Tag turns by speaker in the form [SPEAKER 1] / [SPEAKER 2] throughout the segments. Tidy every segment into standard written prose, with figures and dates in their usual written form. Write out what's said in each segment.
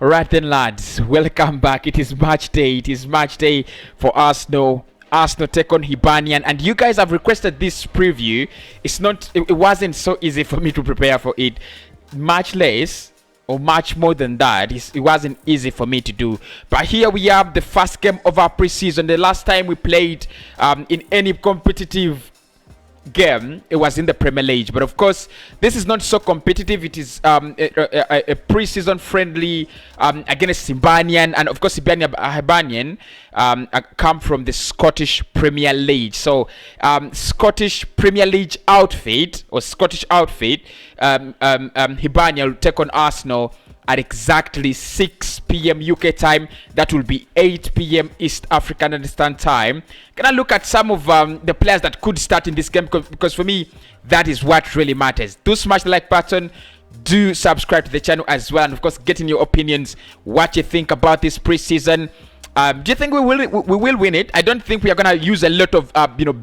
[SPEAKER 1] Right then, lads, welcome back. It is match day. It is match day for Arsenal. Arsenal take on Hibernian, and you guys have requested this preview. It wasn't so easy for me to prepare for it. Much less or much more than that, it wasn't easy for me to do. But here we have the first game of our preseason. The last time we played in any competitive game, it was in the Premier League, but of course this is not so competitive. It is a pre-season friendly against Hibernian, and of course Hibernian come from the Scottish Premier League. So Scottish Premier League outfit or Scottish outfit, Hibernian will take on Arsenal at exactly 6 p.m. UK time. That will be 8 p.m. East African Standard Time. Gonna look at some of the players that could start in this game, because for me that is what really matters. Do smash the like button, do subscribe to the channel as well, and of course get in your opinions, what you think about this preseason. Do you think we will win it? I don't think we are gonna use a lot of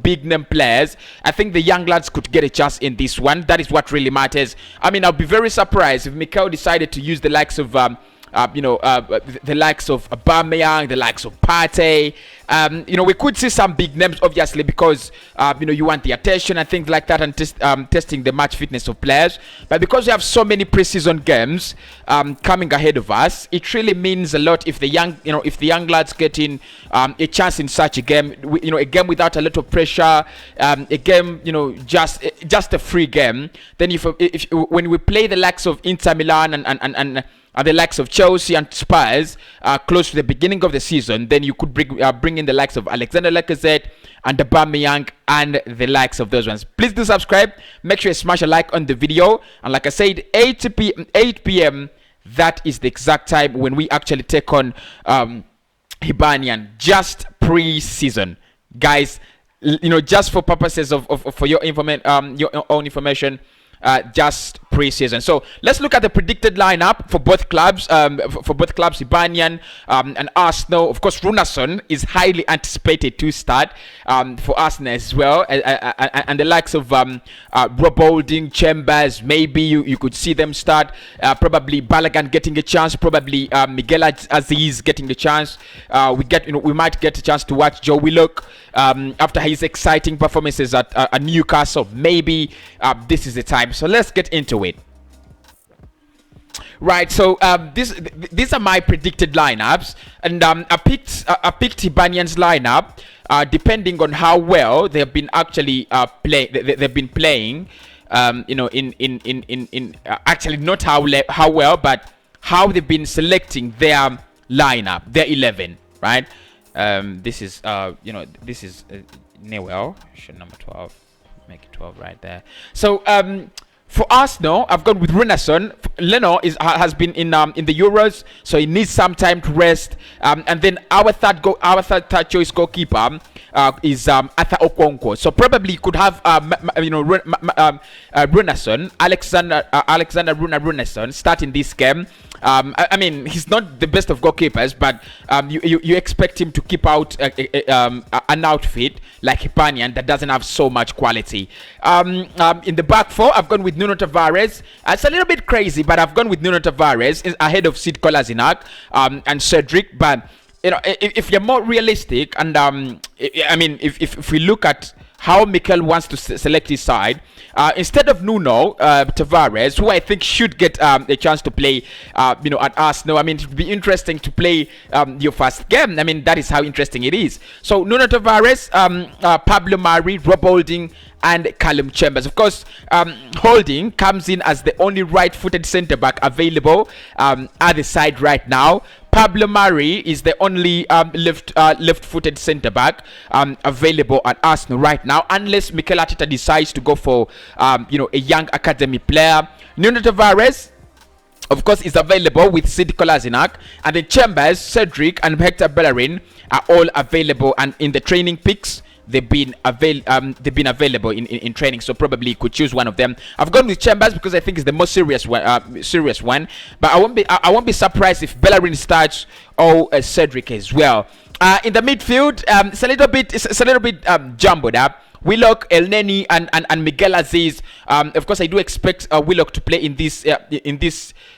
[SPEAKER 1] big name players. I think the young lads could get a chance in this one. That is what really matters. I mean, I'll be very surprised if Mikel decided to use the likes of the likes of Aubameyang, the likes of Partey. We could see some big names, obviously, because you want the attention and things like that, and testing the match fitness of players. But because we have so many preseason games coming ahead of us, it really means a lot if the young lads get in a chance in such a game. A game without a lot of pressure, a game just a free game. Then when we play the likes of Inter Milan and the likes of Chelsea and Spurs close to the beginning of the season, then you could bring in the likes of Alexander Lacazette and Aubameyang and the likes of those ones. Please do subscribe. Make sure you smash a like on the video. And like I said, 8 p.m. that is the exact time when we actually take on Hibernian. Just pre-season, guys. Just for purposes of for your own information. Just pre-season. So let's look at the predicted lineup for both clubs. Hibernian and Arsenal. Of course, Runarsson is highly anticipated to start for Arsenal as well, and the likes of Rob Holding, Chambers. Maybe you could see them start. Probably Balogun getting a chance. Probably Miguel Aziz getting the chance. We might get a chance to watch Joe Willock after his exciting performances at Newcastle. Maybe this is the time. So let's get into it. Right, so these are my predicted lineups, and I picked Hibernian's lineup depending on how well they've been actually they've been playing. Actually not how well, but how they've been selecting their lineup, their 11. Right, this is this is Newell, number 12. Make it 12 right there. So for Arsenal, I've gone with Runarsson. Leno has been in the Euros, so he needs some time to rest. And then our third choice goalkeeper is Arthur Okonkwo. So probably could have Runarsson, Alexander Runarsson start in this game. I mean, he's not the best of goalkeepers, but you expect him to keep out an outfit like Hibernian that doesn't have so much quality. In the back four, I've gone with Nuno Tavares. It's a little bit crazy, but I've gone with Nuno Tavares ahead of Sid Kolasinac and Cedric. But if you're more realistic, and I mean, if we look at how Mikel wants to select his side, instead of Nuno Tavares, who I think should get a chance to play at Arsenal. I mean, it would be interesting to play your first game. I mean, that is how interesting it is. So Nuno Tavares, Pablo Mari, Rob Holding, and Callum Chambers. Of course, Holding comes in as the only right-footed centre-back available at the side right now. Pablo Mari is the only left-footed centre-back available at Arsenal right now, unless Mikel Arteta decides to go for a young academy player. Nuno Tavares, of course, is available with Sid Kolasinac, and then Chambers, Cedric, and Hector Bellerin are all available, and in the training picks, they've been available in training, so probably you could choose one of them. I've gone with Chambers because I think it's the most serious one. But I won't be surprised if Bellerin starts or Cedric as well. In the midfield, it's a little bit jumbled up. Willock, El Neni, and Miguel Aziz. Of course, I do expect Willock to play in this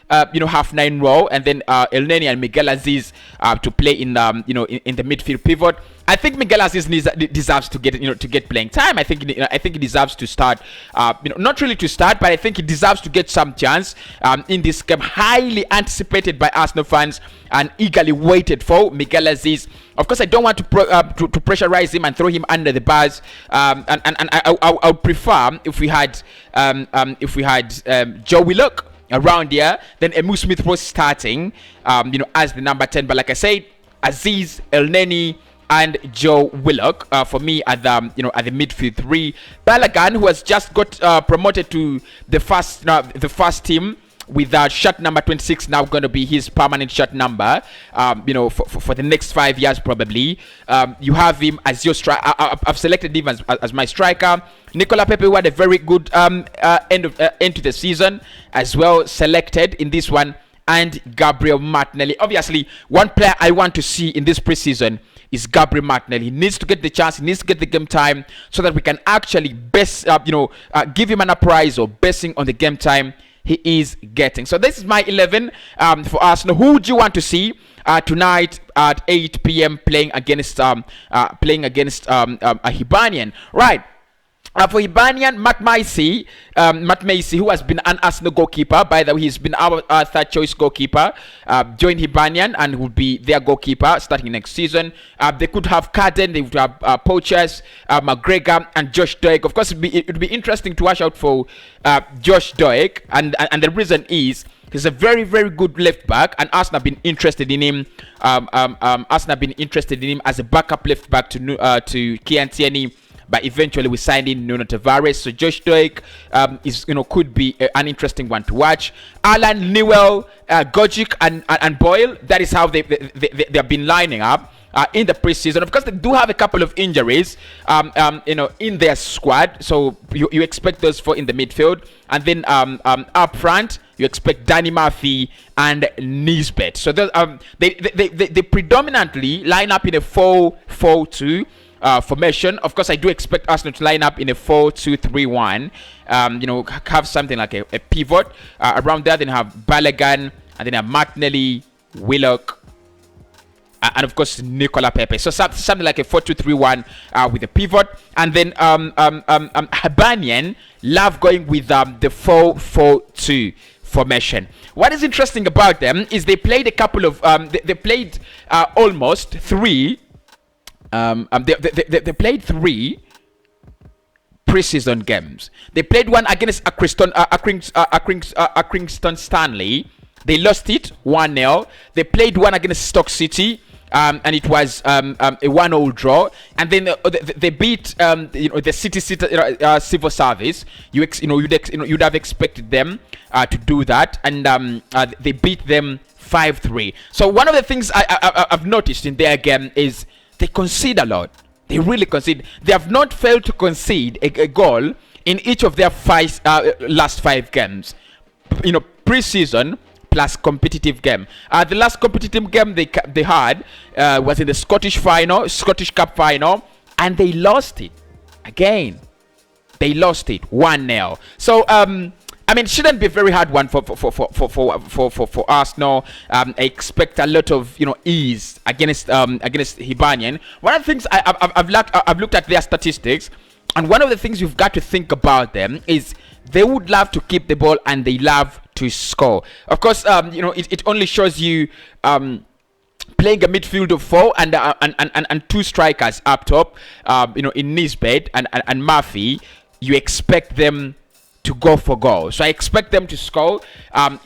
[SPEAKER 1] half 9 role, and then El Neni and Miguel Aziz to play in in the midfield pivot. I think Miguel Aziz deserves to get playing time. I think he deserves to start. Not really to start, but I think he deserves to get some chance in this game. Highly anticipated by Arsenal fans and eagerly waited for Miguel Aziz. Of course, I don't want to pressurize him and throw him under the bars. And I would prefer if we had Joe Willock around here, then Emu Smith was starting, as the number 10. But like I said, Aziz, El Neni, and Joe Willock for me at the midfield 3. Balogun, who has just got promoted to the first team with shirt number 26, now going to be his permanent shirt number, for the next 5 years probably. You have him as your striker. I've selected him as my striker. Nicola Pepe, who had a very good end to the season, as well, selected in this one, and Gabriel Martinelli. Obviously, one player I want to see in this preseason is Gabriel Martinelli. He needs to get the chance, he needs to get the game time, so that we can actually give him an appraisal basing on the game time he is getting. So this is my 11 for Arsenal. Who would you want to see tonight at 8 p.m. playing against a Hibernian? Right. For Hibernian, Matt Macy, who has been an Arsenal goalkeeper, by the way, he's been our third choice goalkeeper, joined Hibernian and will be their goalkeeper starting next season. They could have Carden, they would have Poachers, McGregor, and Josh Doig. Of course, it would be interesting to watch out for Josh Doig, and the reason is he's a very, very good left back, and Arsenal have been interested in him. As a backup left back to Kian Tierney. But eventually we signed in Nuno Tavares. So Josh Doig could be an interesting one to watch. Alan, Newell, Gogic, and Boyle. That is how they have been lining up in the preseason. Of course, they do have a couple of injuries in their squad. So you expect those four in the midfield, and then up front you expect Danny Murphy and Nisbet. So those, they predominantly line up in a 4-4-2. Formation. Of course, I do expect Arsenal to line up in a 4-2-3-1. Have something like a pivot around there. Then have Balogun, and then have Martinelli, Willock, and of course Nicola Pepe. So something like a 4-2-3-1 with a pivot. And then Hibernian love going with the 4-4-2 formation. What is interesting about them is they played a couple of they played almost 3. They played 3 preseason games. They played one against Accrington Stanley. They lost it 1-0. They played one against Stoke City, and it was a 1-0 draw. And then they beat the City Civil Service. You'd have expected them to do that, and they beat them 5-3. So one of the things I've noticed in their game is they concede a lot. They really concede. They have not failed to concede a goal in each of their last 5 games. Pre-season plus competitive game. The last competitive game they had was in the Scottish Cup final, and they lost it again. They lost it 1-0. So it shouldn't be a very hard one for Arsenal. I expect a lot of ease against Hibernian. One of the things I've looked at their statistics, and one of the things you've got to think about them is they would love to keep the ball and they love to score. Of course, it only shows you playing a midfield of 4 and 2 strikers up top. In Nisbet and Murphy, you expect them to go for goals. So I expect them to score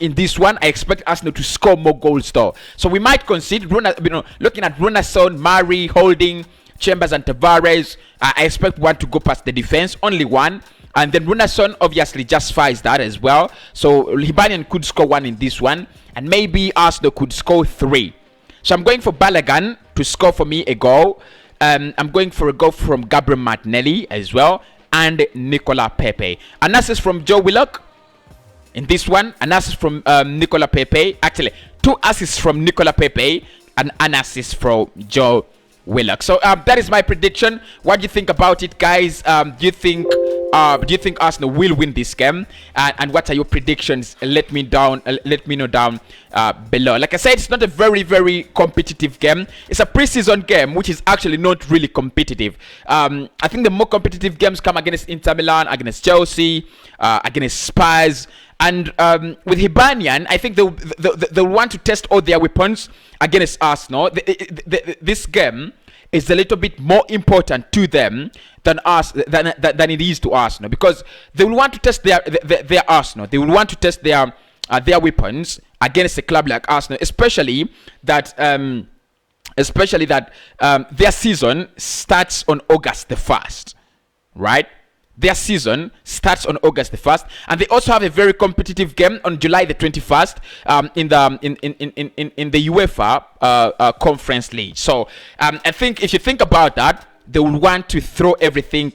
[SPEAKER 1] in this one. I expect Arsenal to score more goals though. So we might concede. Looking at Runason, Murray, Holding, Chambers, and Tavares, I expect one to go past the defense. Only one. And then Runason obviously justifies that as well. So Hibernian could score 1 in this one, and maybe Arsenal could score 3. So I'm going for Balogun to score for me a goal. I'm going for a goal from Gabriel Martinelli as well, and Nicola Pepe. An assist from Joe Willock in this one. An assist from Nicola Pepe. Actually, 2 assists from Nicola Pepe and an assist from Joe Willock. So that is my prediction. What do you think about it, guys? Do you think Arsenal will win this game? And what are your predictions? Let me know down below. Like I said, it's not a very competitive game. It's a pre-season game, which is actually not really competitive. I think the more competitive games come against Inter Milan, against Chelsea, against Spurs. And with Hibernian, I think they'll want to test all their weapons against Arsenal. This game is a little bit more important to them than it is to Arsenal, because they will want to test their Arsenal. They will want to test their weapons against a club like Arsenal, especially that their season starts on August the 1st, right? Their season starts on August the 1st, and they also have a very competitive game on July the 21st in the UEFA Conference League. So I think if you think about that, they will want to throw everything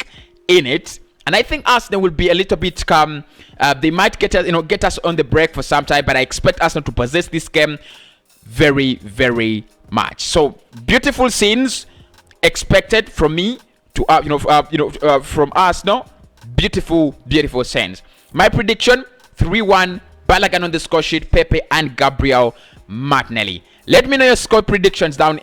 [SPEAKER 1] in it, and I think Arsenal will be a little bit they might get us on the break for some time, but I expect Arsenal to possess this game very much. So beautiful scenes expected from me. From Arsenal, beautiful scenes. My prediction: 3-1, Balogun on the score sheet, Pepe and Gabriel Martinelli. Let me know your score predictions down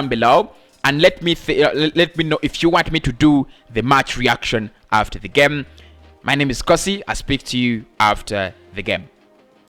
[SPEAKER 1] below, and let me know if you want me to do the match reaction after the game. My name is Cossy. I'll speak to you after the game.